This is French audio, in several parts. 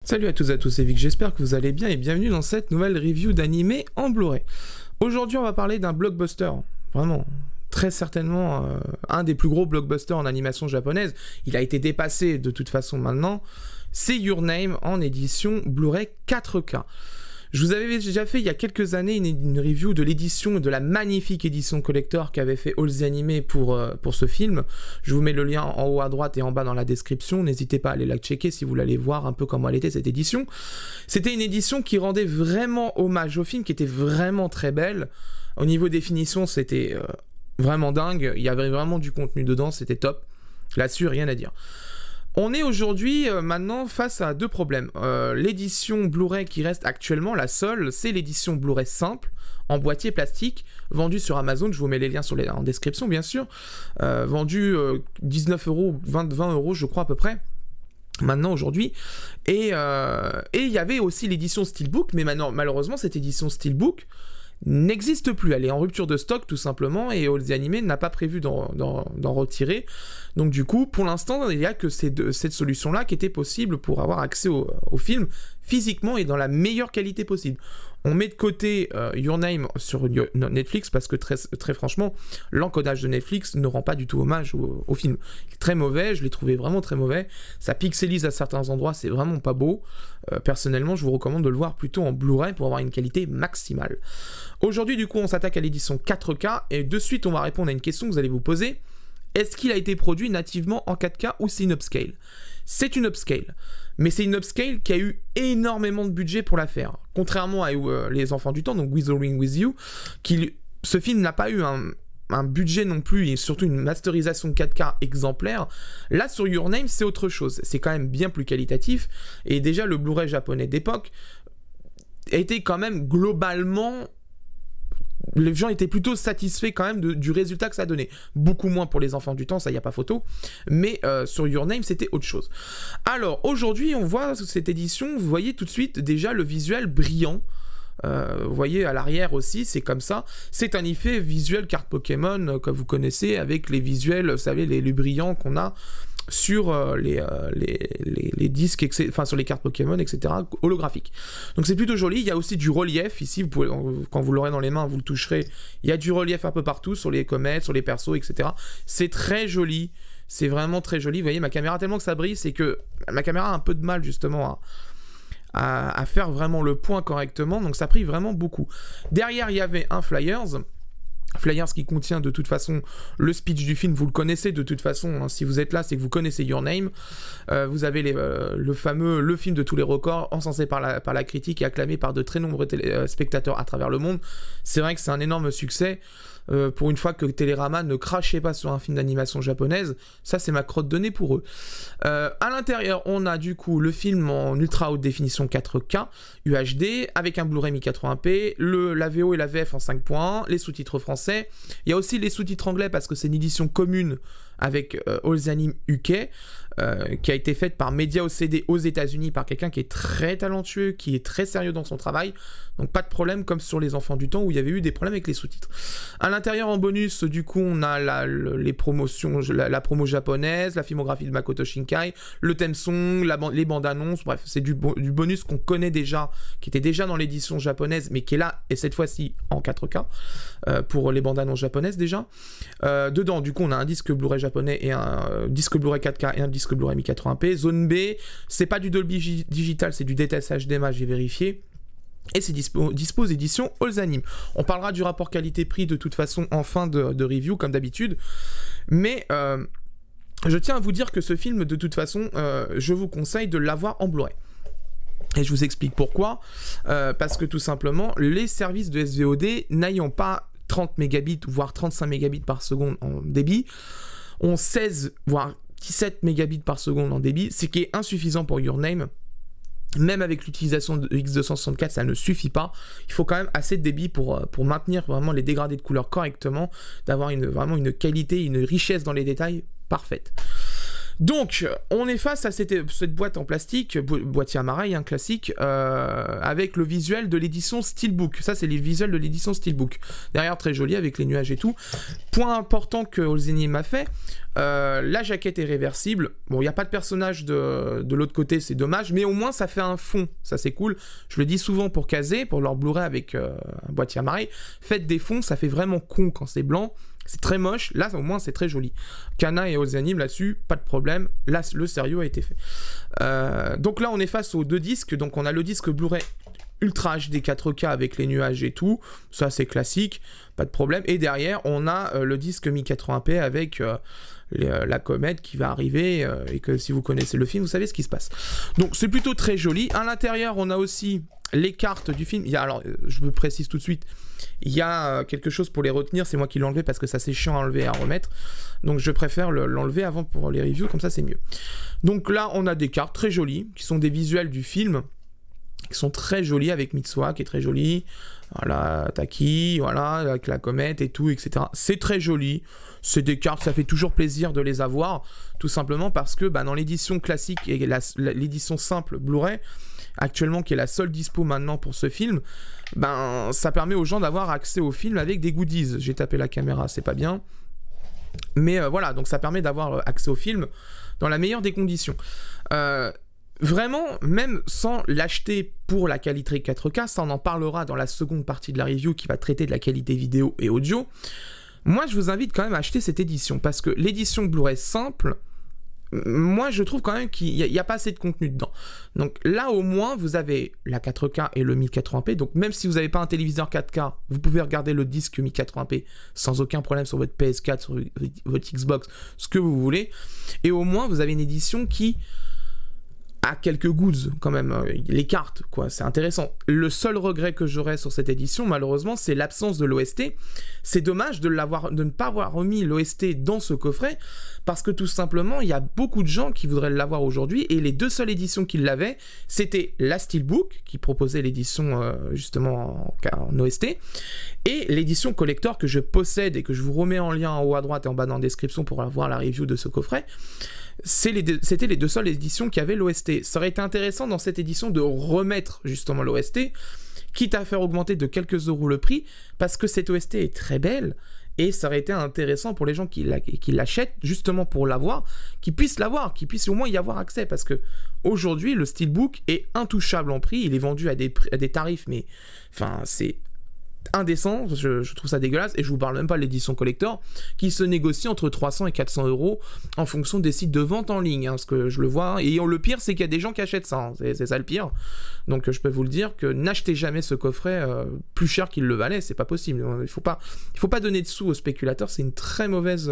Salut à tous c'est Vic, j'espère que vous allez bien et bienvenue dans cette nouvelle review d'animé en Blu-ray. Aujourd'hui on va parler d'un blockbuster, vraiment très certainement un des plus gros blockbusters en animation japonaise. Il a été dépassé de toute façon maintenant, c'est Your Name en édition Blu-ray 4K. Je vous avais déjà fait il y a quelques années une review de l'édition, de la magnifique édition collector qu'avait fait All the Anime pour ce film. Je vous mets le lien en haut à droite et en bas dans la description. N'hésitez pas à aller la checker si vous voulez aller voir un peu comment elle était cette édition. C'était une édition qui rendait vraiment hommage au film, qui était vraiment très belle. Au niveau définition, c'était vraiment dingue. Il y avait vraiment du contenu dedans, c'était top. Là-dessus, rien à dire. On est aujourd'hui maintenant face à deux problèmes. L'édition Blu-ray qui reste actuellement la seule, c'est l'édition Blu-ray simple, en boîtier plastique, vendue sur Amazon, je vous mets les liens en description bien sûr, vendue 19 €, 20 € je crois à peu près. Maintenant aujourd'hui, et il y avait aussi l'édition Steelbook, mais maintenant malheureusement cette édition Steelbook n'existe plus, elle est en rupture de stock tout simplement, et All the Anime n'a pas prévu d'en retirer. Donc du coup, pour l'instant, il n'y a que cette solution-là qui était possible pour avoir accès au film physiquement et dans la meilleure qualité possible. On met de côté Your Name sur Netflix parce que très franchement, l'encodage de Netflix ne rend pas du tout hommage au film. Il est très mauvais, je l'ai trouvé vraiment très mauvais. Ça pixelise à certains endroits, c'est vraiment pas beau. Personnellement, je vous recommande de le voir plutôt en Blu-ray pour avoir une qualité maximale. Aujourd'hui, du coup, on s'attaque à l'édition 4K et de suite, on va répondre à une question que vous allez vous poser. Est-ce qu'il a été produit nativement en 4K ou c'est une upscale? C'est une upscale, mais c'est une upscale qui a eu énormément de budget pour la faire. Contrairement à Les Enfants du Temps, donc Withering With You, ce film n'a pas eu un budget non plus, et surtout une masterisation 4K exemplaire. Là, sur Your Name, c'est autre chose. C'est quand même bien plus qualitatif, et déjà, le Blu-ray japonais d'époque était quand même globalement... Les gens étaient plutôt satisfaits quand même du résultat que ça donnait. Beaucoup moins pour Les Enfants du Temps, ça y a pas photo. Mais sur Your Name, c'était autre chose. Alors, aujourd'hui, on voit cette édition, vous voyez tout de suite déjà le visuel brillant. Vous voyez à l'arrière aussi, c'est comme ça. C'est un effet visuel carte Pokémon que vous connaissez avec les visuels, vous savez, les brillants qu'on a sur les disques, enfin sur les cartes Pokémon, etc., holographiques. Donc c'est plutôt joli. Il y a aussi du relief ici, vous pouvez, quand vous l'aurez dans les mains, vous le toucherez. Il y a du relief un peu partout, sur les comètes, sur les persos, etc. C'est très joli, c'est vraiment très joli. Vous voyez, ma caméra, tellement que ça brille, c'est que ma caméra a un peu de mal justement à faire vraiment le point correctement, donc ça brille vraiment beaucoup. Derrière, il y avait un Flyers qui contient de toute façon le speech du film, vous le connaissez de toute façon, hein, si vous êtes là c'est que vous connaissez Your Name. Vous avez le film de tous les records, encensé par la critique et acclamé par de très nombreux spectateurs à travers le monde. C'est vrai que c'est un énorme succès. Pour une fois que Télérama ne crachait pas sur un film d'animation japonaise, ça c'est ma crotte de nez pour eux. À l'intérieur, on a du coup le film en ultra haute définition 4K UHD avec un Blu-ray 1080p, la VO et la VF en 5.1, les sous-titres français. Il y a aussi les sous-titres anglais parce que c'est une édition commune avec All the Anime UK, qui a été faite par Media OCD aux États-Unis par quelqu'un qui est très talentueux, qui est très sérieux dans son travail. Donc pas de problème comme sur Les Enfants du Temps où il y avait eu des problèmes avec les sous-titres. À l'intérieur en bonus, du coup, on a les promotions, la promo japonaise, la filmographie de Makoto Shinkai, le theme song, les bandes annonces. Bref, c'est du bonus qu'on connaît déjà, qui était déjà dans l'édition japonaise, mais qui est là et cette fois-ci en 4K pour les bandes annonces japonaises déjà. Dedans, du coup, on a un disque Blu-ray japonais et un disque Blu-ray 4K et un disque Blu-ray 1080p. Zone B, c'est pas du Dolby Digital, c'est du DTS HDMI, j'ai vérifié. Et c'est dispose édition All the Anime. On parlera du rapport qualité-prix de toute façon en fin de review, comme d'habitude. Mais je tiens à vous dire que ce film, de toute façon, je vous conseille de l'avoir en Blu-ray. Et je vous explique pourquoi. Parce que tout simplement, les services de SVOD n'ayant pas 30 mégabits, voire 35 mégabits par seconde en débit, ont 16, voire 17 mégabits par seconde en débit, ce qui est insuffisant pour Your Name. Même avec l'utilisation de X264, ça ne suffit pas. Il faut quand même assez de débit pour maintenir vraiment les dégradés de couleurs correctement, d'avoir vraiment une qualité, une richesse dans les détails parfaite. Donc, on est face à cette boîte en plastique, boîtier Amaray, un classique, avec le visuel de l'édition Steelbook. Ça, c'est les visuels de l'édition Steelbook. Derrière, très joli, avec les nuages et tout. Point important que Holzheim a fait, la jaquette est réversible. Bon, il n'y a pas de personnage de l'autre côté, c'est dommage, mais au moins, ça fait un fond. Ça, c'est cool. Je le dis souvent pour caser, pour leur Blu-ray avec un boîtier Amaray. Faites des fonds, ça fait vraiment con quand c'est blanc. C'est très moche, là au moins c'est très joli. Kana et Holzheim là-dessus, pas de problème, là le sérieux a été fait. Donc là on est face aux deux disques, donc on a le disque Blu-ray Ultra HD 4K avec les nuages et tout, ça c'est classique, pas de problème. Et derrière on a le disque 1080p avec la comète qui va arriver, et que si vous connaissez le film, vous savez ce qui se passe. Donc c'est plutôt très joli. À l'intérieur on a aussi les cartes du film. Alors je me précise tout de suite, il y a quelque chose pour les retenir, c'est moi qui l'ai enlevé parce que ça c'est chiant à enlever et à remettre, donc je préfère l'enlever avant pour les reviews, comme ça c'est mieux. Donc là on a des cartes très jolies, qui sont des visuels du film, qui sont très jolis, avec Mitsuha qui est très joli, voilà, Taki, voilà, avec la comète et tout, etc. C'est très joli, c'est des cartes, ça fait toujours plaisir de les avoir, tout simplement parce que dans l'édition classique et l'édition simple Blu-ray, actuellement qui est la seule dispo maintenant pour ce film, ça permet aux gens d'avoir accès au film avec des goodies. J'ai tapé la caméra, c'est pas bien, mais voilà, donc ça permet d'avoir accès au film dans la meilleure des conditions. Vraiment, même sans l'acheter pour la qualité 4K, ça on en parlera dans la seconde partie de la review qui va traiter de la qualité vidéo et audio. Moi je vous invite quand même à acheter cette édition, parce que l'édition Blu-ray simple, moi je trouve quand même qu'il n'y a pas assez de contenu dedans. Donc là au moins vous avez la 4K et le 1080p, donc même si vous n'avez pas un téléviseur 4K, vous pouvez regarder le disque 1080p sans aucun problème sur votre PS4, sur votre Xbox, ce que vous voulez. Et au moins vous avez une édition qui a quelques goods quand même, les cartes quoi, c'est intéressant. Le seul regret que j'aurais sur cette édition malheureusement, c'est l'absence de l'OST. C'est dommage de ne pas avoir remis l'OST dans ce coffret, parce que tout simplement il y a beaucoup de gens qui voudraient l'avoir aujourd'hui, et les deux seules éditions qui l'avaient, c'était la Steelbook qui proposait l'édition justement en OST, et l'édition collector que je possède et que je vous remets en lien en haut à droite et en bas dans la description pour avoir la review de ce coffret. C'était les deux seules éditions qui avaient l'OST. Ça aurait été intéressant dans cette édition de remettre justement l'OST, quitte à faire augmenter de quelques euros le prix, parce que cette OST est très belle, et ça aurait été intéressant pour les gens qui l'achètent justement pour l'avoir, qu'ils puissent l'avoir, qu'ils puissent au moins y avoir accès, parce que aujourd'hui le Steelbook est intouchable en prix, il est vendu à des tarifs, mais enfin c'est indécent, je trouve ça dégueulasse, et je vous parle même pas de l'édition collector qui se négocie entre 300 et 400 euros en fonction des sites de vente en ligne, parce que je le vois, et le pire c'est qu'il y a des gens qui achètent ça, c'est ça le pire. Donc je peux vous le dire que n'achetez jamais ce coffret plus cher qu'il le valait, c'est pas possible. Il faut pas donner de sous aux spéculateurs, c'est une très mauvaise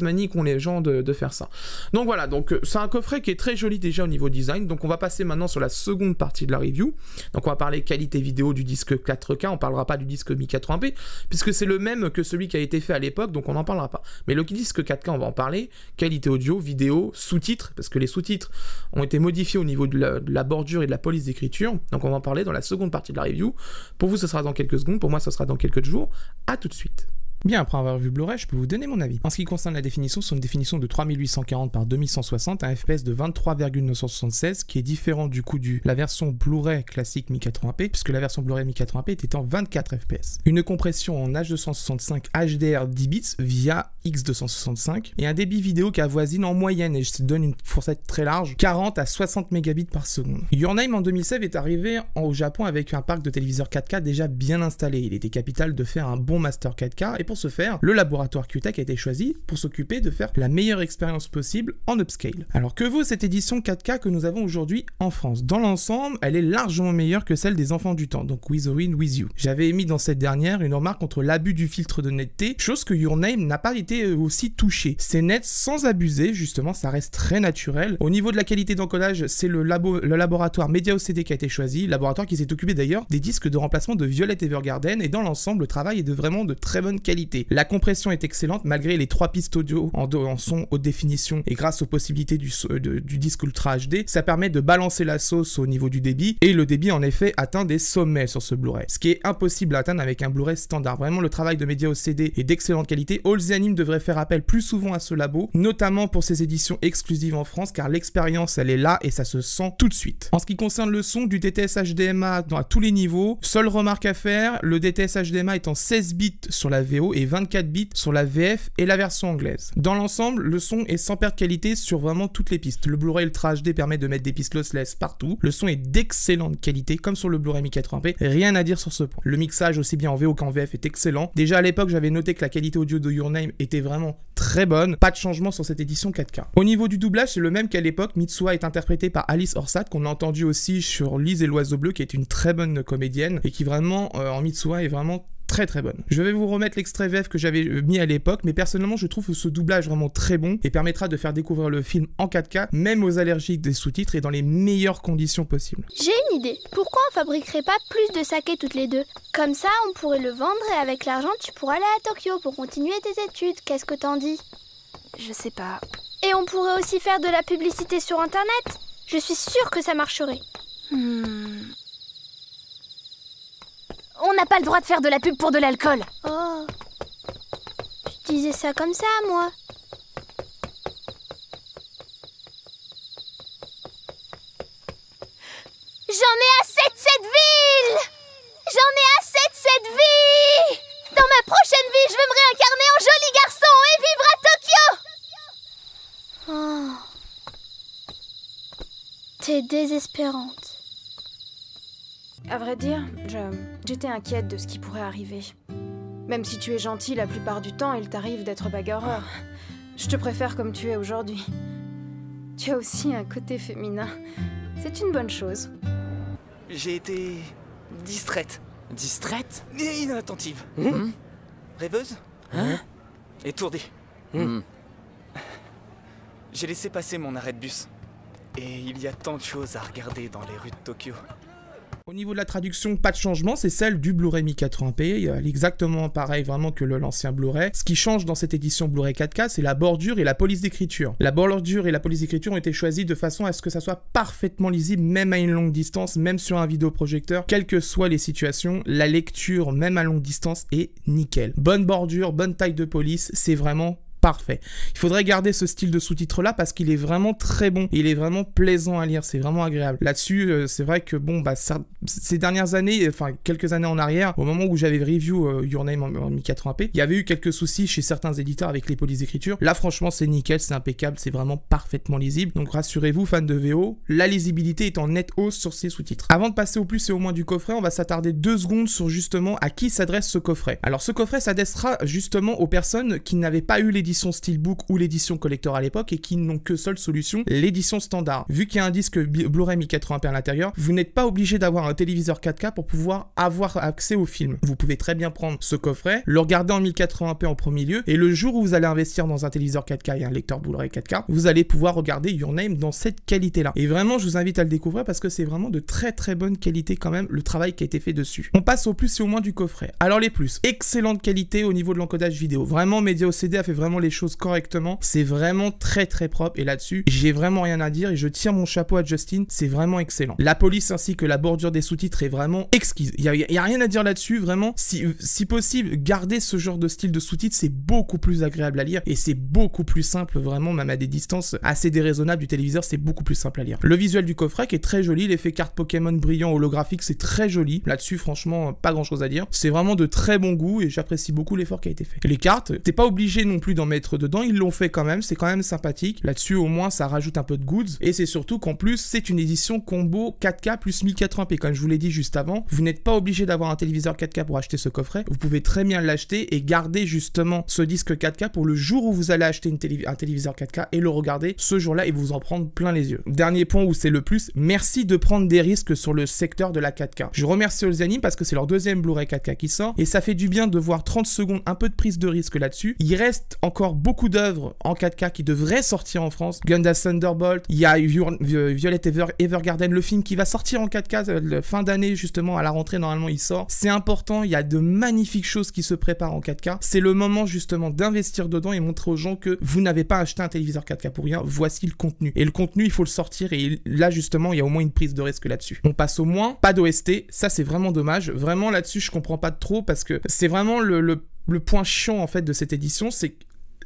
manie qu'ont les gens de faire ça. Donc voilà, donc c'est un coffret qui est très joli déjà au niveau design. Donc on va passer maintenant sur la seconde partie de la review. Donc on va parler qualité vidéo du disque 4K, on parlera pas du disque 1080p, puisque c'est le même que celui qui a été fait à l'époque, donc on n'en parlera pas. Mais le disque 4K, on va en parler. Qualité audio, vidéo, sous-titres, parce que les sous-titres ont été modifiés au niveau de la bordure et de la police d'écriture. Donc on va en parler dans la seconde partie de la review. Pour vous, ce sera dans quelques secondes. Pour moi, ce sera dans quelques jours. À tout de suite. Bien, après avoir vu Blu-ray, je peux vous donner mon avis. En ce qui concerne la définition, c'est une définition de 3840 par 2160, un FPS de 23,976, qui est différent du coup de la version Blu-ray classique 1080p, puisque la version Blu-ray 1080p était en 24 FPS. Une compression en H265 HDR 10 bits via X265, et un débit vidéo qui avoisine en moyenne, et je te donne une fourchette très large, 40 à 60 mégabits par seconde. Your Name en 2016 est arrivé au Japon avec un parc de téléviseurs 4K déjà bien installé. Il était capital de faire un bon master 4K, et pour ce faire, le laboratoire QTech a été choisi pour s'occuper de faire la meilleure expérience possible en upscale. Alors que vaut cette édition 4K que nous avons aujourd'hui en France? Dans l'ensemble, elle est largement meilleure que celle des enfants du temps, donc With or With You. J'avais émis dans cette dernière une remarque contre l'abus du filtre de netteté, chose que Your Name n'a pas été aussi touché. C'est net sans abuser, justement, ça reste très naturel. Au niveau de la qualité d'encodage, c'est le laboratoire Media OCD qui a été choisi, laboratoire qui s'est occupé d'ailleurs des disques de remplacement de Violet Evergarden, et dans l'ensemble, le travail est vraiment de très bonne qualité. La compression est excellente malgré les 3 pistes audio en son haute définition, et grâce aux possibilités du disque Ultra HD, ça permet de balancer la sauce au niveau du débit, et le débit en effet atteint des sommets sur ce Blu-ray, ce qui est impossible à atteindre avec un Blu-ray standard. Vraiment, le travail de Media OCD est d'excellente qualité. Holzheim devrait devrait faire appel plus souvent à ce labo, notamment pour ses éditions exclusives en France, car l'expérience elle est là et ça se sent tout de suite. En ce qui concerne le son, du DTS HDMA à tous les niveaux, seule remarque à faire, le DTS HDMA est en 16 bits sur la VO et 24 bits sur la VF et la version anglaise. Dans l'ensemble, le son est sans perte de qualité sur vraiment toutes les pistes. Le Blu-ray Ultra HD permet de mettre des pistes lossless partout, le son est d'excellente qualité comme sur le Blu-ray 1080p, rien à dire sur ce point. Le mixage aussi bien en VO qu'en VF est excellent. Déjà à l'époque j'avais noté que la qualité audio de Your Name était vraiment très bonne, pas de changement sur cette édition 4K. Au niveau du doublage, c'est le même qu'à l'époque, Mitsuha est interprétée par Alice Orsat, qu'on a entendu aussi sur Lise et l'Oiseau Bleu, qui est une très bonne comédienne, et qui vraiment, en Mitsuha, est vraiment très bonne. Je vais vous remettre l'extrait VF que j'avais mis à l'époque, mais personnellement je trouve ce doublage vraiment très bon et permettra de faire découvrir le film en 4K, même aux allergiques des sous-titres et dans les meilleures conditions possibles. J'ai une idée. Pourquoi on fabriquerait pas plus de saké toutes les deux? Comme ça on pourrait le vendre et avec l'argent tu pourras aller à Tokyo pour continuer tes études. Qu'est-ce que t'en dis? Je sais pas. Et on pourrait aussi faire de la publicité sur internet. Je suis sûre que ça marcherait. On n'a pas le droit de faire de la pub pour de l'alcool. Oh, je disais ça comme ça, moi. J'en ai assez de cette ville! J'en ai assez de cette vie! Dans ma prochaine vie, je veux me réincarner en joli garçon et vivre à Tokyo! Oh. T'es désespérante. À vrai dire, j'étais inquiète de ce qui pourrait arriver. Même si tu es gentil la plupart du temps, il t'arrive d'être bagarreur. Je te préfère comme tu es aujourd'hui. Tu as aussi un côté féminin. C'est une bonne chose. J'ai été distraite. Distraite? Et inattentive. Rêveuse. Étourdie. J'ai laissé passer mon arrêt de bus. Et il y a tant de choses à regarder dans les rues de Tokyo. Au niveau de la traduction, pas de changement, c'est celle du Blu-ray 1080p, elle est exactement pareil vraiment que l'ancien Blu-ray. Ce qui change dans cette édition Blu-ray 4K, c'est la bordure et la police d'écriture. La bordure et la police d'écriture ont été choisies de façon à ce que ça soit parfaitement lisible, même à une longue distance, même sur un vidéoprojecteur, quelles que soient les situations, la lecture, même à longue distance, est nickel. Bonne bordure, bonne taille de police, c'est vraiment parfait. Il faudrait garder ce style de sous-titres là parce qu'il est vraiment très bon. Il est vraiment plaisant à lire, c'est vraiment agréable. Là-dessus, c'est vrai que bon, bah, ces dernières années, enfin quelques années en arrière, au moment où j'avais review Your Name en 1080p, il y avait eu quelques soucis chez certains éditeurs avec les polices d'écriture. Là, franchement, c'est nickel, c'est impeccable, c'est vraiment parfaitement lisible. Donc rassurez-vous, fans de VO, la lisibilité est en nette hausse sur ces sous-titres. Avant de passer au plus et au moins du coffret, on va s'attarder 2 secondes sur justement à qui s'adresse ce coffret. Alors ce coffret s'adressera justement aux personnes qui n'avaient pas eu l'édition Steelbook ou l'édition collector à l'époque et qui n'ont que seule solution l'édition standard. Vu qu'il y a un disque Blu-ray 1080p à l'intérieur, vous n'êtes pas obligé d'avoir un téléviseur 4K pour pouvoir avoir accès au film. Vous pouvez très bien prendre ce coffret, le regarder en 1080p en premier lieu, et le jour où vous allez investir dans un téléviseur 4K et un lecteur Blu-ray 4K, vous allez pouvoir regarder Your Name dans cette qualité-là. Et vraiment, je vous invite à le découvrir parce que c'est vraiment de très bonne qualité quand même le travail qui a été fait dessus. On passe au plus et au moins du coffret. Alors les plus, excellente qualité au niveau de l'encodage vidéo. Vraiment, Media OCD a fait vraiment les choses correctement. C'est vraiment très propre et là-dessus, j'ai vraiment rien à dire et je tire mon chapeau à Justin. C'est vraiment excellent. La police ainsi que la bordure des sous-titres est vraiment exquise. Il y a rien à dire là-dessus. Vraiment, si possible, garder ce genre de style de sous-titres, c'est beaucoup plus agréable à lire et c'est beaucoup plus simple vraiment, même à des distances assez déraisonnables du téléviseur, c'est beaucoup plus simple à lire. Le visuel du coffret qui est très joli, l'effet carte Pokémon brillant holographique, c'est très joli. Là-dessus, franchement, pas grand-chose à dire. C'est vraiment de très bon goût et j'apprécie beaucoup l'effort qui a été fait. Les cartes, t'es pas obligé non plus d'en mettre dedans, ils l'ont fait quand même, c'est quand même sympathique. Là-dessus, au moins, ça rajoute un peu de goods et c'est surtout qu'en plus, c'est une édition combo 4K plus 1080p. Comme je vous l'ai dit juste avant, vous n'êtes pas obligé d'avoir un téléviseur 4K pour acheter ce coffret. Vous pouvez très bien l'acheter et garder justement ce disque 4K pour le jour où vous allez acheter un téléviseur 4K et le regarder ce jour-là et vous en prendre plein les yeux. Dernier point où c'est le plus, merci de prendre des risques sur le secteur de la 4K. Je remercie Olzanim parce que c'est leur deuxième Blu-ray 4K qui sort et ça fait du bien de voir 30 secondes un peu de prise de risque là-dessus. Il reste encore beaucoup d'œuvres en 4K qui devraient sortir en France. Gundam Thunderbolt, il y a Violet Evergarden, le film qui va sortir en 4K fin d'année justement à la rentrée, normalement il sort. C'est important, il y a de magnifiques choses qui se préparent en 4K. C'est le moment justement d'investir dedans et montrer aux gens que vous n'avez pas acheté un téléviseur 4K pour rien, voici le contenu. Et le contenu, il faut le sortir et là justement, il y a au moins une prise de risque là-dessus. On passe au moins, pas d'OST, ça c'est vraiment dommage. Vraiment là-dessus, je comprends pas trop parce que c'est vraiment le point chiant en fait de cette édition, c'est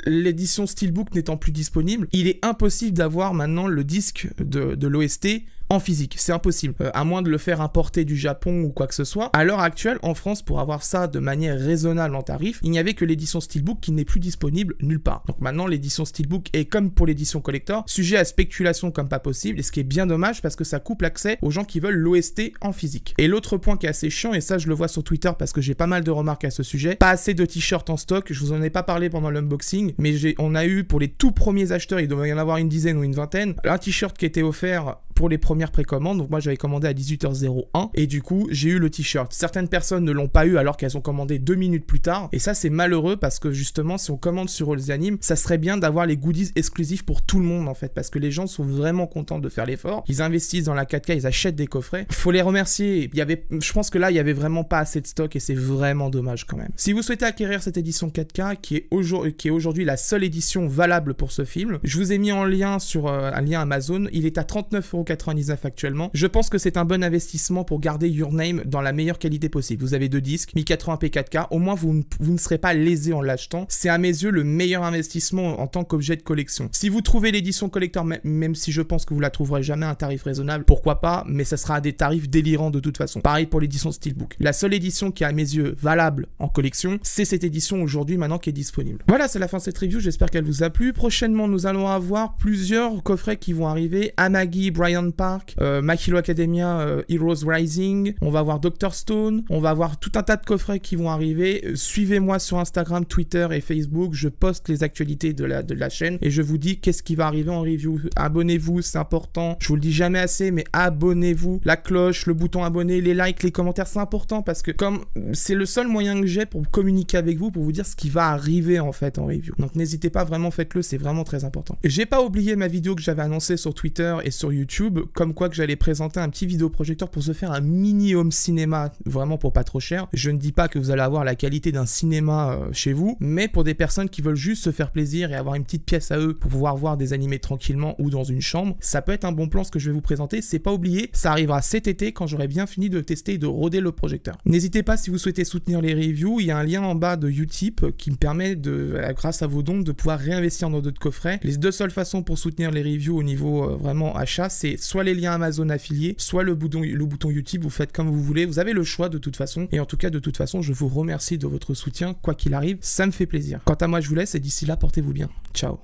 l'édition Steelbook n'étant plus disponible, il est impossible d'avoir maintenant le disque de l'OST en physique, c'est impossible, à moins de le faire importer du Japon ou quoi que ce soit. À l'heure actuelle, en France, pour avoir ça de manière raisonnable en tarif, il n'y avait que l'édition Steelbook qui n'est plus disponible nulle part. Donc maintenant, l'édition Steelbook est, comme pour l'édition collector, sujet à spéculation comme pas possible, et ce qui est bien dommage parce que ça coupe l'accès aux gens qui veulent l'OST en physique. Et l'autre point qui est assez chiant, et ça je le vois sur Twitter parce que j'ai pas mal de remarques à ce sujet, pas assez de t-shirts en stock, je vous en ai pas parlé pendant l'unboxing, mais on a eu pour les tout premiers acheteurs, il doit y en avoir une dizaine ou une vingtaine, un t-shirt qui était offert pour les premières précommandes. Donc moi j'avais commandé à 18h01 et du coup j'ai eu le t-shirt. Certaines personnes ne l'ont pas eu alors qu'elles ont commandé 2 minutes plus tard, et ça c'est malheureux parce que justement si on commande sur All the Anime, ça serait bien d'avoir les goodies exclusifs pour tout le monde en fait, parce que les gens sont vraiment contents de faire l'effort, ils investissent dans la 4K, ils achètent des coffrets, faut les remercier. Je pense que là il y avait vraiment pas assez de stock et c'est vraiment dommage quand même. Si vous souhaitez acquérir cette édition 4K qui est aujourd'hui la seule édition valable pour ce film, je vous ai mis en lien sur un lien Amazon, il est à 39,99€ actuellement. Je pense que c'est un bon investissement pour garder Your Name dans la meilleure qualité possible. Vous avez 2 disques, 1080p 4K, au moins vous ne serez pas lésé en l'achetant. C'est à mes yeux le meilleur investissement en tant qu'objet de collection. Si vous trouvez l'édition collector, même si je pense que vous la trouverez jamais à un tarif raisonnable, pourquoi pas, mais ça sera à des tarifs délirants de toute façon. Pareil pour l'édition Steelbook. La seule édition qui est à mes yeux valable en collection, c'est cette édition aujourd'hui maintenant qui est disponible. Voilà, c'est la fin de cette review, j'espère qu'elle vous a plu. Prochainement, nous allons avoir plusieurs coffrets qui vont arriver. Amagi, Bryant Park, My Hero Academia, Heroes Rising, on va avoir Dr Stone, on va avoir tout un tas de coffrets qui vont arriver. Suivez-moi sur Instagram, Twitter et Facebook, je poste les actualités de la chaîne et je vous dis qu'est-ce qui va arriver en review. Abonnez-vous, c'est important, je vous le dis jamais assez, mais abonnez-vous, la cloche, le bouton abonner, les likes, les commentaires, c'est important parce que comme c'est le seul moyen que j'ai pour communiquer avec vous, pour vous dire ce qui va arriver en fait en review. Donc n'hésitez pas, vraiment faites-le, c'est vraiment très important. J'ai pas oublié ma vidéo que j'avais annoncée sur Twitter et sur YouTube, comme quoi que j'allais présenter un petit vidéoprojecteur pour se faire un mini home cinéma, vraiment pour pas trop cher. Je ne dis pas que vous allez avoir la qualité d'un cinéma chez vous, mais pour des personnes qui veulent juste se faire plaisir et avoir une petite pièce à eux pour pouvoir voir des animés tranquillement ou dans une chambre, ça peut être un bon plan ce que je vais vous présenter. C'est pas oublié, ça arrivera cet été quand j'aurai bien fini de tester et de roder le projecteur. N'hésitez pas si vous souhaitez soutenir les reviews, il y a un lien en bas de Utip qui me permet grâce à vos dons, de pouvoir réinvestir dans d'autres coffrets. Les deux seules façons pour soutenir les reviews au niveau vraiment achat, c'est soit les liens Amazon affiliés, soit le bouton YouTube, vous faites comme vous voulez, vous avez le choix de toute façon, et en tout cas de toute façon je vous remercie de votre soutien, quoi qu'il arrive, ça me fait plaisir. Quant à moi je vous laisse et d'ici là portez-vous bien, ciao.